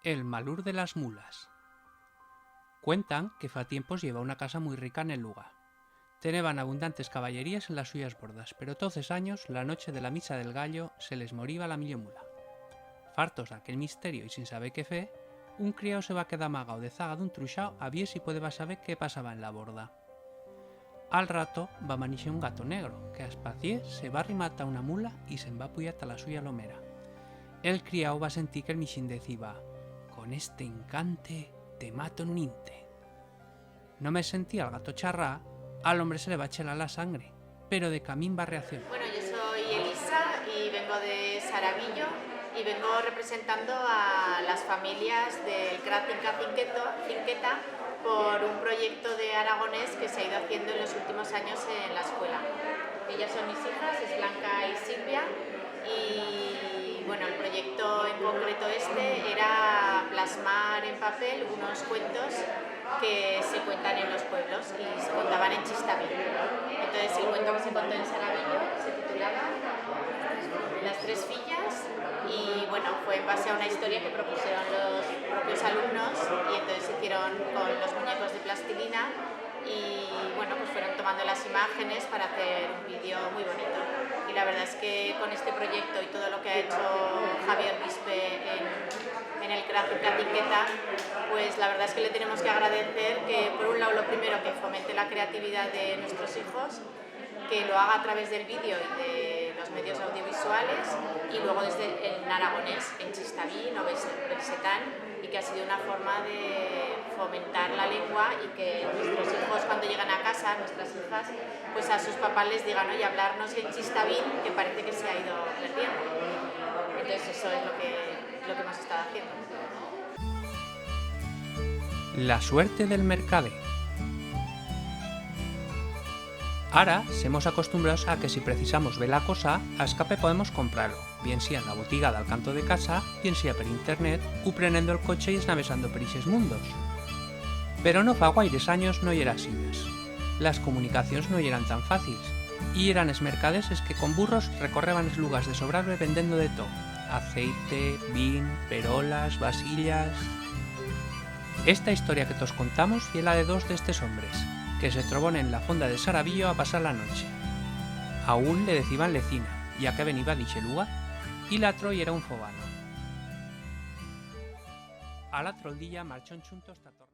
El malur de las mulas. Cuentan que fa tiempos lleva una casa muy rica en el lugar. Teneban abundantes caballerías en las suyas bordas, pero todos años, la noche de la misa del gallo, se les moriba la millor mula. Fartos d'aquel misterio y sin saber qué fe, un criado se va quedar amagao de zaga d'un truxao a ver si podeba saber qué pasaba en la borda. Al rato va manixer un gato negro, que a espacié se va arrimata a una mula y se'n va puyar a la suya lomera. El criao va sentir que el mixín decía: «Con este encante te mato en un inte». No me sentía al gato charrá, al hombre se le va a chelar la sangre, pero de camín va a reaccionar. Bueno, yo soy Elisa y vengo de Saravillo y vengo representando a las familias del CRA Cinqueta por un proyecto de aragonés que se ha ido haciendo en los últimos años en la escuela. Ellas son mis hijas, es Blanca y Silvia, y bueno, el proyecto en concreto era plasmar en papel unos cuentos que se cuentan en los pueblos y se contaban en Chistaví. Entonces el cuento que se contó en Saravillo se titulaba Las tres fillas y bueno, fue en base a una historia que propusieron los propios alumnos y entonces se hicieron con los muñecos de plastilina y bueno, pues fueron tomando las imágenes para hacer un vídeo muy bonito. Y la verdad es que con este proyecto y todo lo que ha hecho Javier Bispe en el CRA Cinqueta, pues la verdad es que le tenemos que agradecer que por un lado lo primero que fomente la creatividad de nuestros hijos, que lo haga a través del vídeo y de los medios audiovisuales y luego desde el aragonés en Chistaví, no Belsetán, y que ha sido una forma de fomentar la lengua y que nuestros hijos cuando llegan a casa, nuestras hijas, pues a sus papás les digan: oye, hablarnos en Chistaví, que parece que se ha ido perdiendo. Entonces eso es lo que hemos estado haciendo. La suerte del mercader. Ara semos acostumbrados a que si precisamos ver la cosa, a escape podemos comprarlo, bien sea en la botiga del canto de casa, bien sea per internet, u prenendo el coche y esnavesando per ixes mundos. Pero no fa guaires años no yera asines. Las comunicacions no yeran tan fáciles, y eran es mercades es que con burros recorreban es lugares de sobrarbe vendendo de todo: aceite, vin, perolas, vasillas. Esta historia que tos contamos y la de dos de estos hombres, que se trobon en la fonda de Saravillo a pasar la noche. A un le deciban lecina, ya que veniva diche lugar, y l'atro era un fogano. A la troldilla marchón chuntos ta torna.